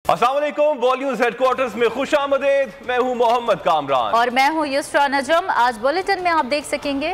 अस्सलाम वालेकुम, volume news headquarters में खुशामदीद। मैं हूं मोहम्मद कामरान और मैं हूं युस्रा नजम। आज बुलेटिन में आप देख सकेंगे।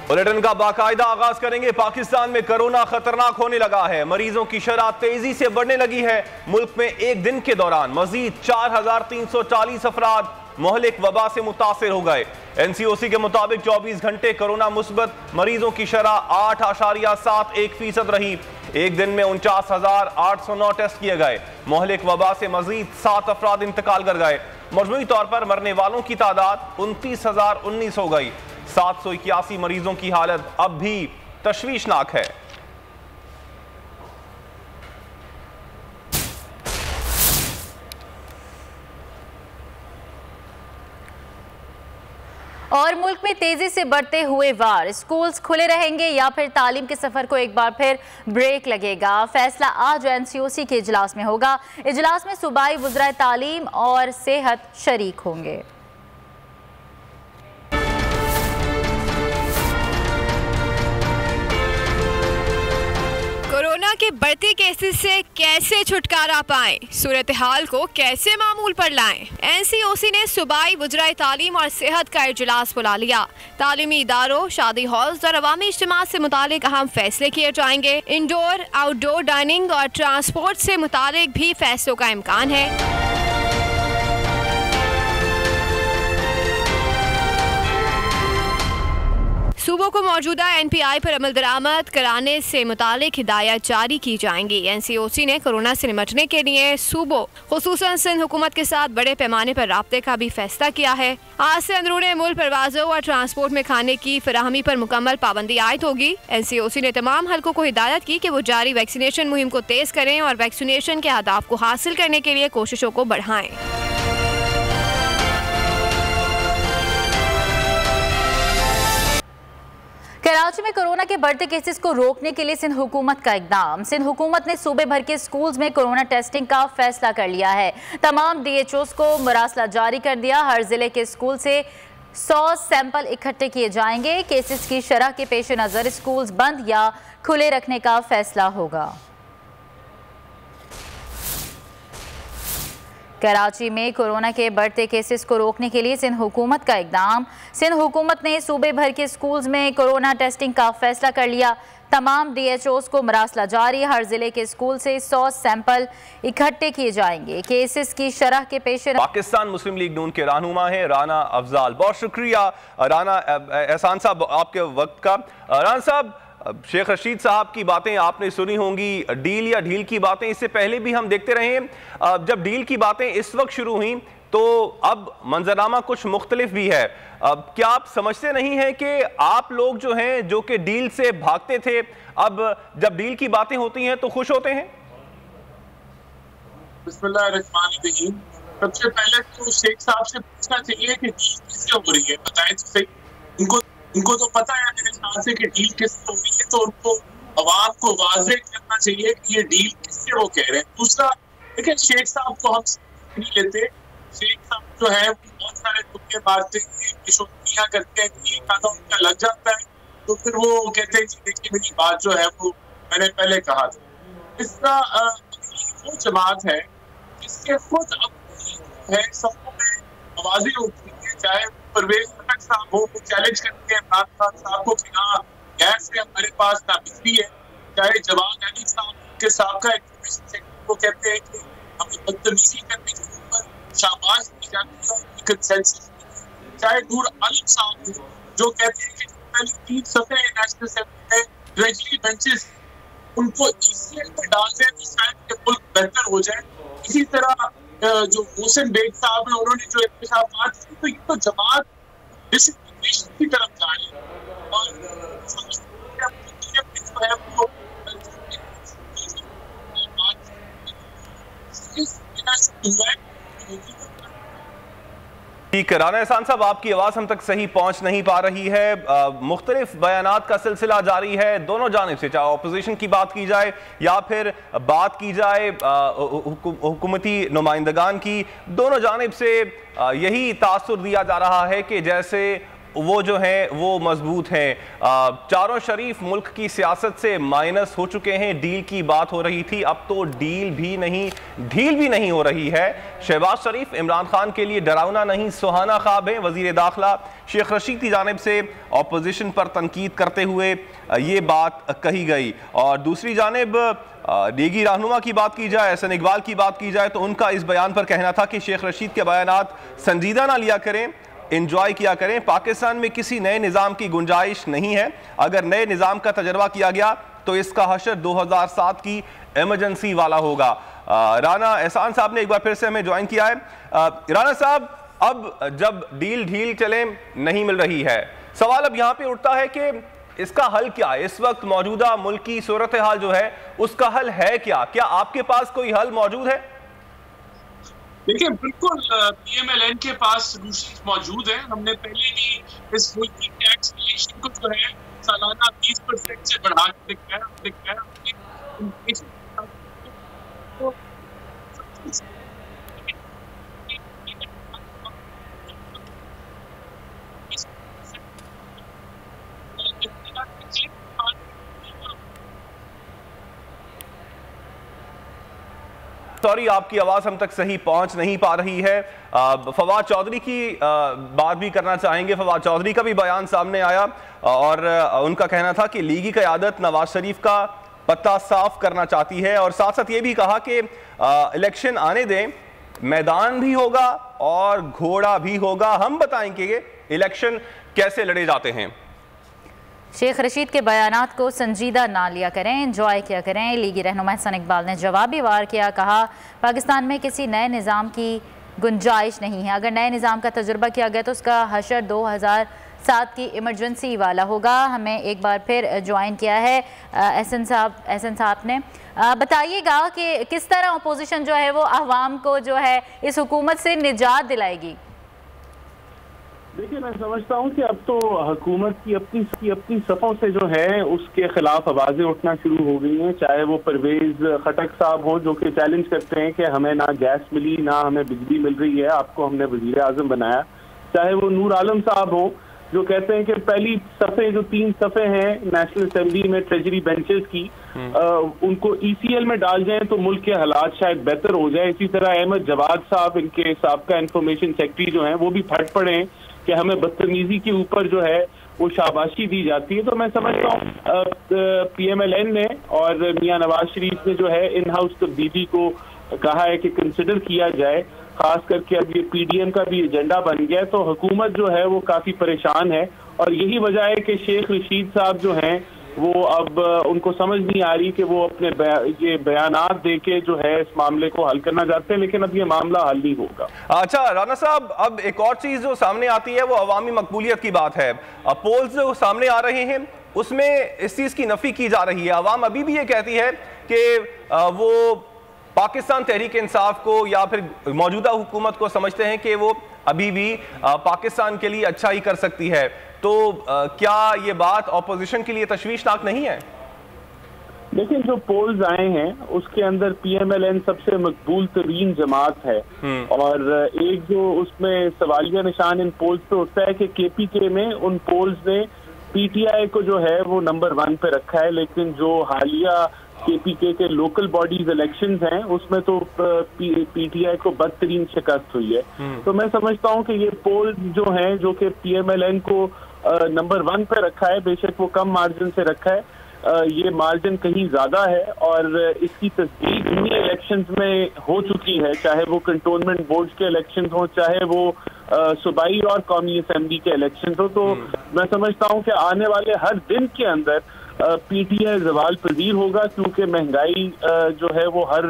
बुलेटिन का बाकायदा आगाज करेंगे। पाकिस्तान में कोरोना खतरनाक होने लगा है। मरीजों की शरह तेजी से बढ़ने लगी है। मुल्क में एक दिन के दौरान मजीद 4340 अफराद मोहलिक वबा से मुतासिर हो गए। NCOC के मुताबिक 24 घंटे कोरोना मुस्बत मरीजों की शरह 8.71% रही। एक दिन में 49,809 टेस्ट किए गए। मोहलिक वबा से मजीद 7 अफराद इंतकाल कर गए। मजमूई तौर पर मरने वालों की तादाद 29,019 हो गई। 781 मरीजों की हालत अब भी तशवीशनाक है। और मुल्क में तेजी से बढ़ते हुए वार, स्कूल्स खुले रहेंगे या फिर तालीम के सफर को एक बार फिर ब्रेक लगेगा। फैसला आज NCOC के इजलास में होगा। इजलास में सूबाई वज़राए तालीम और सेहत शरीक होंगे। कोरोना के बढ़ते केसेस से कैसे छुटकारा पाएं, सूरत हाल को कैसे मामूल पर लाएं। NCOC ने सूबाई वज़राए तालीम और सेहत का इजलास बुला लिया। तालीमी इदारों, शादी हॉल्स और अवामी इज्तिमात से मुतालिक अहम फैसले किए जाएंगे। इंडोर आउटडोर डाइनिंग और ट्रांसपोर्ट से मुतालिक भी फैसलों का इम्कान है। सूबों को मौजूदा NPI पर अमल दरामद कराने से मुतालिक हिदायत जारी की जाएंगी। NCOC ने कोरोना से निपटने के लिए सूबों खुसूसन सिंध हुकूमत के साथ बड़े पैमाने पर राब्ते का भी फैसला किया है। आज से अंदरूनी मुल्क परवाजों और ट्रांसपोर्ट में खाने की फराहमी पर मुकम्मल पाबंदी आयद होगी। NCOC ने तमाम हल्कों को हिदायत की कि वो जारी वैक्सीनेशन मुहिम को तेज करें और वैक्सीनेशन के अहदाफ को हासिल करने के लिए कोशिशों को बढ़ाएं। कराची में कोरोना के बढ़ते केसेस को रोकने के लिए सिंध हुकूमत का इकदाम। सिंध हुकूमत ने सूबे भर के स्कूल्स में कोरोना टेस्टिंग का फैसला कर लिया है। तमाम DHOs को मरासला जारी कर दिया। हर जिले के स्कूल से 100 सैंपल इकट्ठे किए जाएंगे। केसेस की शरह के पेश नज़र स्कूल्स बंद या खुले रखने का फैसला होगा। कराची में कोरोना के बढ़ते केसेस को रोकने के लिए सिंध हुकूमत का इकदाम। सिंध हुकूमत ने सूबे भर के स्कूल्स में कोरोना टेस्टिंग का फैसला कर लिया। तमाम DHOs को मरासला जारी। हर जिले के स्कूल से 100 सैंपल इकट्ठे किए जाएंगे। केसेस की शरह के पेश पाकिस्तान मुस्लिम लीग नून के रहनुमा है राना अफजाल। बहुत शुक्रिया राना एहसान साहब आपके वक्त का। राना साहब, शेख रशीद साहब की बातें आपने सुनी होंगी, डील या ढील की बातें इससे पहले भी हम देखते रहे हैं। जब डील की बातें इस वक्त शुरू हुई तो अब मंजरनामा कुछ मुख्तलिफ भी है। क्या आप समझते नहीं हैं कि आप लोग जो हैं, जो कि डील से भागते थे, अब जब डील की बातें होती हैं तो खुश होते हैं? बिस्मिल्लाहिर्रहमानिर्रहीम। सबसे पहले तो शेख साहब से पूछना चाहिए कि डील किससे हो रही है, बताएं तो सही। उनको तो पता है मेरे ख्याल से कि डील किससे हो रही है, तो उनको आवाम को वाज़ेह करना चाहिए कि ये डील किससे वो कह रहे हैं। दूसरा, देखिए शेख साहब को हम नहीं लेते। शेख साहब जो है बहुत सारे तुक्के मारते हैं, किशोरियाँ करते हैं, ये खाना उनका लग जाता है तो फिर वो कहते हैं कि देखिए मेरी बात जो है वो मैंने पहले कहा था। इसका वो जमात है जिसके खुद अब है सबको में आवाज़ें उठती है, चाहे परवेज खटक साहब हो, वो चैलेंज करते हैं इमरान खान साहब को कि हाँ गैस है हमारे पास, ना बिजली है। चाहे जवान अली साहब के साहब का वो कहते हैं कि हमें बदतमीजी करने के ऊपर शाबाश दी जाती है और कंसेंसस। चाहे नूर आलम साहब जो कहते हैं कि पहले 3 सफ़े नेशनल असेंबली में ग्रेजुअली बेंचेस उनको ECL पर डाल दें तो शायद ये मुल्क बेहतर हो जाए। इसी तरह जो मोहसिन बेग साहब है, उन्होंने जो इंतखाबात की, तो ये तो जमात डिसिप्लिनेशन की तरफ जा रही है और ठीक है राना एहसान साहब, आपकी आवाज़ हम तक सही पहुंच नहीं पा रही है। मुख्तलिफ बयानात का सिलसिला जारी है दोनों जानिब से, चाहे अपोजिशन की बात की जाए या फिर बात की जाए हुकूमती नुमाइंदगान की। दोनों जानिब से यही तासुर दिया जा रहा है कि जैसे वो जो है वो मजबूत हैं। चारों शरीफ मुल्क की सियासत से माइनस हो चुके हैं। डील की बात हो रही थी, अब तो ढील भी नहीं हो रही है। शहबाज शरीफ इमरान खान के लिए डरावना नहीं सुहाना ख्वाब है। वजीर दाखिला शेख रशीद की जानिब से अपोजिशन पर तनकीद करते हुए ये बात कही गई। और दूसरी जानिब लीगी रहनुमा की बात की जाए, एहसन इकबाल की बात की जाए, तो उनका इस बयान पर कहना था कि शेख रशीद के बयानात संजीदा ना लिया करें, इंजॉय किया करें। पाकिस्तान में किसी नए निज़ाम की गुंजाइश नहीं है। अगर नए निज़ाम का तजर्बा किया गया तो इसका हशर 2007 की इमरजेंसी वाला होगा। राना एहसान साहब ने एक बार फिर से हमें ज्वाइन किया है। राना साहब, अब जब ढील चले नहीं मिल रही है, सवाल अब यहाँ पे उठता है कि इसका हल क्या है? इस वक्त मौजूदा मुल्क की सूरत हाल जो है उसका हल है क्या? क्या आपके पास कोई हल मौजूद है? देखिए, बिल्कुल पीएमएलएन के पास सोल्यूशन मौजूद है। हमने पहले भी इस मुल्क की टैक्स रिलेशन को जो है सालाना 20% से बढ़ा के दिखाया। सॉरी, आपकी आवाज़ हम तक सही पहुंच नहीं पा रही है। फवाद चौधरी की बात भी करना चाहेंगे। फवाद चौधरी का भी बयान सामने आया और उनका कहना था कि लीगी क़यादत नवाज शरीफ का पत्ता साफ करना चाहती है और साथ साथ ये भी कहा कि इलेक्शन आने दें, मैदान भी होगा और घोड़ा भी होगा, हम बताएंगे कि इलेक्शन कैसे लड़े जाते हैं। शेख रशीद के बयानात को संजीदा ना लिया करें, एंजॉय किया करें। लीगी रहनुमा एहसन इकबाल ने जवाबी वार किया, कहा पाकिस्तान में किसी नए निज़ाम की गुंजाइश नहीं है। अगर नए निज़ाम का तजुर्बा किया गया तो उसका हशर 2007 की इमरजेंसी वाला होगा। हमें एक बार फिर ज्वाइन किया है एहसन साहब ने। बताइएगा कि किस तरह अपोजिशन जो है वो अवाम को जो है इस हुकूमत से निजात दिलाएगी। देखिए, मैं समझता हूँ कि अब तो हुकूमत की अपनी सफ़ों से जो है उसके खिलाफ आवाज़ें उठना शुरू हो गई हैं। चाहे वो परवेज खटक साहब हों जो कि चैलेंज करते हैं कि हमें ना गैस मिली ना हमें बिजली मिल रही है, आपको हमने वज़ीर आज़म बनाया। चाहे वो नूर आलम साहब हों जो कहते हैं कि पहली सफ़े जो 3 सफ़े हैं नेशनल असेंबली में ट्रेजरी बेंचेस की, उनको ECL में डाल जाएं तो मुल्क के हालात शायद बेहतर हो जाए। इसी तरह अहमद जवाद साहब, इनके साबका इंफॉर्मेशन सेक्रेटरी जो हैं, वो भी फट पड़े हैं कि हमें बदतमीजी के ऊपर जो है वो शाबाशी दी जाती है। तो मैं समझता हूँ PMLN ने और मियां नवाज शरीफ ने जो है इन हाउस तब्दीली को कहा है कि कंसिडर किया जाए। खास करके अब ये PDM का भी एजेंडा बन गया है, तो हुकूमत जो है वो काफ़ी परेशान है और यही वजह है कि शेख रशीद साहब जो हैं वो अब उनको समझ नहीं आ रही कि वो अपने ये बयानात देके जो है इस मामले को हल करना चाहते हैं, लेकिन अब ये मामला हल नहीं होगा। अच्छा राना साहब, अब एक और चीज़ जो सामने आती है वो अवामी मकबूलियत की बात है। पोल्स जो सामने आ रहे हैं उसमें इस चीज़ की नफ़ी की जा रही है। अवाम अभी भी ये कहती है कि वो पाकिस्तान तहरीक इंसाफ को या फिर मौजूदा हुकूमत को समझते हैं कि वो अभी भी पाकिस्तान के लिए अच्छा ही कर सकती है। तो क्या ये बात ऑपोजिशन के लिए तशवीशनाक नहीं है? लेकिन जो पोल्स आए हैं उसके अंदर PMLN सबसे मकबूल तरीन जमात है और एक जो उसमें सवालिया निशान इन पोल्स पे उठता है कि KPK में उन पोल्स ने PTI को जो है वो नंबर 1 पे रखा है, लेकिन जो हालिया KPK के लोकल बॉडीज इलेक्शंस हैं उसमें तो PTI को बदतरीन शिकस्त हुई है। तो मैं समझता हूँ कि ये पोल जो हैं जो कि PMLN को नंबर 1 पे रखा है, बेशक वो कम मार्जिन से रखा है, ये मार्जिन कहीं ज्यादा है और इसकी तस्दीक इन्हीं इलेक्शंस में हो चुकी है, चाहे वो कंटोनमेंट बोर्ड के इलेक्शंस हो, चाहे वो सूबाई और कौमी असेंबली के इलेक्शंस हो। तो मैं समझता हूँ कि आने वाले हर दिन के अंदर PTI जवाल पजीर होगा, क्योंकि महंगाई जो है वो हर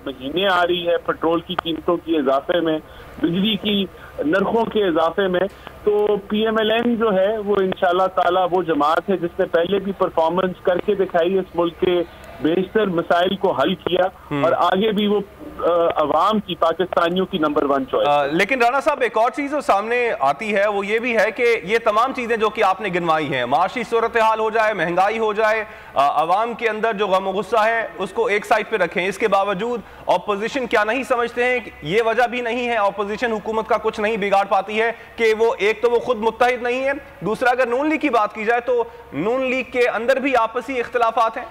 महीने आ रही है, पेट्रोल की कीमतों की इजाफे में, बिजली की नरखों के इजाफे में। तो PMLN जो है वो इंशाल्लाह ताला वो जमात है जिसने पहले भी परफॉर्मेंस करके दिखाई इस मुल्क के बेशतर मसाइल को हल किया और आगे भी वो अवाम की, पाकिस्तानियों की नंबर 1 चॉइस। लेकिन राना साहब एक और चीज जो सामने आती है वो ये भी है कि ये तमाम चीजें जो कि आपने गिनवाई हैं, माशी सूरत हाल हो जाए, महंगाई हो जाए, अवाम के अंदर जो गम गुस्सा है उसको एक साइड पे रखें, इसके बावजूद ऑपोजिशन क्या नहीं समझते हैं कि ये वजह भी नहीं है, ऑपोजिशन हुकूमत का कुछ नहीं बिगाड़ पाती है कि वो एक तो वो खुद मुत्तहिद नहीं है, दूसरा अगर नून लीग की बात की जाए तो नून लीग के अंदर भी आपसी इख्तलाफात हैं।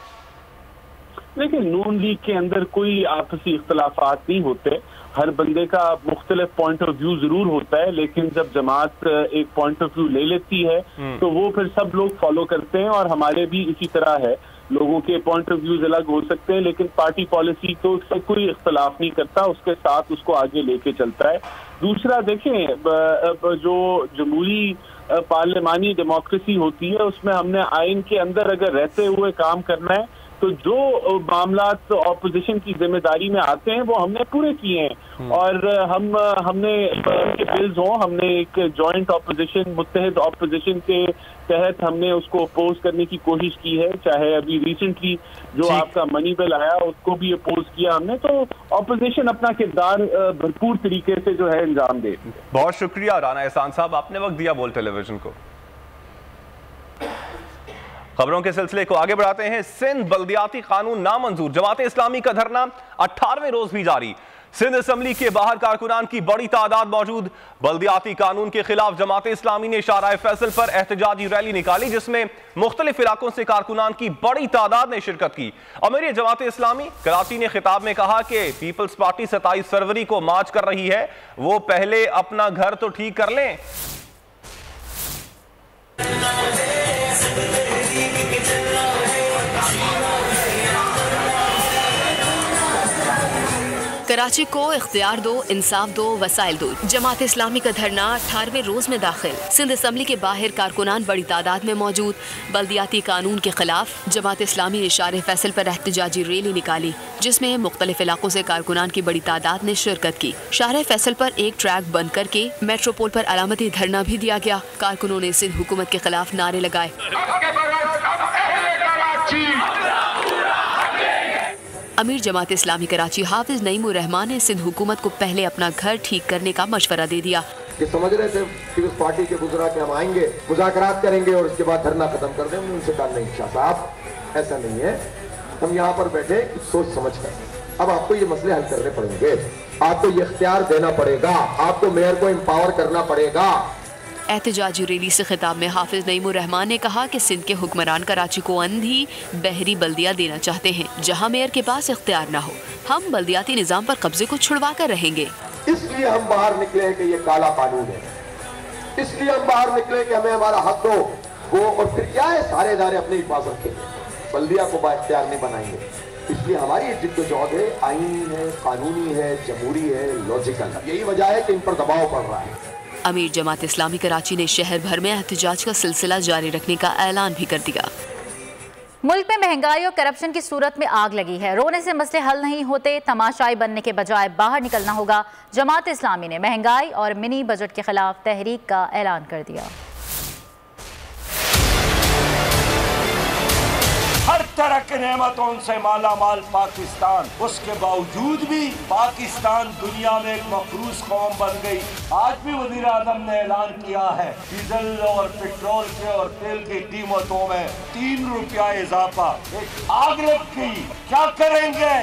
लेकिन नून लीग के अंदर कोई आपसी इख्तलाफात नहीं होते, हर बंदे का मुख्तलिफ पॉइंट ऑफ व्यू जरूर होता है, लेकिन जब जमात एक पॉइंट ऑफ व्यू ले लेती है तो वो फिर सब लोग फॉलो करते हैं और हमारे भी इसी तरह है। लोगों के पॉइंट ऑफ व्यूज अलग हो सकते हैं लेकिन पार्टी पॉलिसी तो उससे कोई इख्तलाफ नहीं करता, उसके साथ उसको आगे लेके चलता है। दूसरा देखें, जो जमहूरी पार्लिमानी डेमोक्रेसी होती है उसमें हमने आइन के अंदर अगर रहते हुए काम करना है तो जो मामला ऑपोजिशन की जिम्मेदारी में आते हैं वो हमने पूरे किए हैं और हमने बिल्स हों, हमने एक जॉइंट ऑपोजिशन, मुत्तहिद ऑपोजिशन के तहत हमने उसको अपोज करने की कोशिश की है, चाहे अभी रिसेंटली जो आपका मनी बिल आया उसको भी अपोज किया हमने। तो ऑपोजिशन अपना किरदार भरपूर तरीके से जो है अंजाम दे। बहुत शुक्रिया राना एहसान साहब, आपने वक्त दिया बोल टेलीविजन को। खबरों के सिलसिले को आगे बढ़ाते हैं। सिंध बल्दियाती कानून नामंजूर, जमात इस्लामी का धरना 18वें रोज भी जारी। सिंध असम्बली के बाहर कारकुनान की बड़ी तादाद मौजूद। बल्दियाती कानून के खिलाफ जमात इस्लामी ने शाहराह फैसल पर एहतजाजी रैली निकाली जिसमें मुख्तलिफ इलाकों से कारकुनान की बड़ी तादाद ने शिरकत की। अमीर जमात इस्लामी कराची ने खिताब में कहा कि पीपल्स पार्टी 27 फरवरी को मार्च कर रही है, वो पहले अपना घर तो ठीक कर लें। कराची को इख्तियार दो, इंसाफ दो, वसाइल दो। जमात इस्लामी का धरना 18वें रोज में दाखिल। सिंध असम्बली के बाहर कारकुनान बड़ी तादाद में मौजूद। बल्दियाती कानून के खिलाफ जमात इस्लामी ने शाहराह फैसल पर एहतजाजी रैली निकाली जिसमें मुख्तलिफ इलाकों से कारकुनान की बड़ी तादाद ने शिरकत की। शाहराह फैसल पर एक ट्रैक बंद करके मेट्रोपोल पर अलामती धरना भी दिया गया। कारकुनों ने सिंध हुकूमत के खिलाफ नारे लगाए। अमीर जमात इस्लामी कराची हाफिज नईमुर रहमान ने सिंध हुकूमत को पहले अपना घर ठीक करने का मशवरा दे दिया। कि समझ रहे थे कि उस पार्टी के गुजरा के हम आएंगे, मुज़ाकरात करेंगे और उसके बाद धरना खत्म कर देंगे। उनसे कहा नहीं शाह साहब, ऐसा नहीं है, हम यहाँ पर बैठे सोच समझ कर, अब आपको ये मसले हल करने पड़ेंगे, आपको ये इख्तियार देना पड़ेगा, आपको मेयर को एम्पावर करना पड़ेगा। एहतजाजी रैली से खिताब में हाफिज नईमुर रहमान ने कहा कि सिंध के हुक्मरान कराची को अंधी बहरी बल्दिया देना चाहते हैं जहां मेयर के पास इख्तियार न हो। हम बल्दियाती निजाम पर कब्जे को छुड़वा कर रहेंगे। इसलिए हम बाहर निकले हैं कि ये काला कानून है, इसलिए हम बाहर निकले कि हमें हमारा हक दो वो, और फिर क्या है सारे इदारे अपने ही पास रखेंगे, बल्दिया को बाइख्तियार नहीं बनाएंगे। इसलिए हमारी जिद्दोजहद है, आईनी है, कानूनी है, जमहूरी है, लॉजिकल है। यही वजह है कि इन पर दबाव पड़ रहा है। अमीर जमात इस्लामी कराची ने शहर भर में एहतजाज का सिलसिला जारी रखने का ऐलान भी कर दिया। मुल्क में महंगाई और करप्शन की सूरत में आग लगी है। रोने से मसले हल नहीं होते, तमाशाई बनने के बजाय बाहर निकलना होगा। जमात इस्लामी ने महंगाई और मिनी बजट के खिलाफ तहरीक का ऐलान कर दिया। हर तरह के नेमतों से माला माल पाकिस्तान, उसके बावजूद भी पाकिस्तान दुनिया में एक मफरूज कौम बन गई। आज भी वज़ीर आज़म ने ऐलान किया है डीजल और पेट्रोल के और तेल की कीमतों में 3 रुपया इजाफा। एक आग लग गई, क्या करेंगे,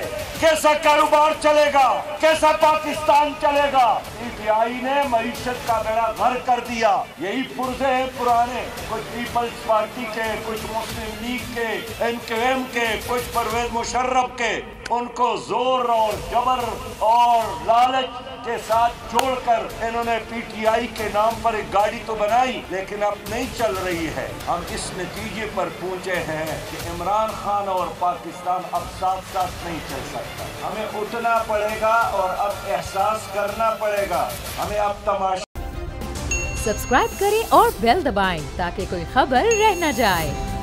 कैसा कारोबार चलेगा, कैसा पाकिस्तान चलेगा। PTI ने मईशत का बेड़ा घर कर दिया। यही पुरजे हैं पुराने, कुछ पीपल्स पार्टी के, कुछ मुस्लिम लीग के, NKM के, कुछ परवेज मुशर्रफ के। उनको जोर और जबर और लालच के साथ जोड़कर इन्होंने PTI के नाम पर एक गाड़ी तो बनाई लेकिन अब नहीं चल रही है। हम इस नतीजे पर पहुंचे हैं कि इमरान खान और पाकिस्तान अब साथ साथ नहीं चल सकता। हमें उठना पड़ेगा और अब एहसास करना पड़ेगा। हमें अब तमाशा। सब्सक्राइब करें और बेल दबाएं ताकि कोई खबर रह न जाए।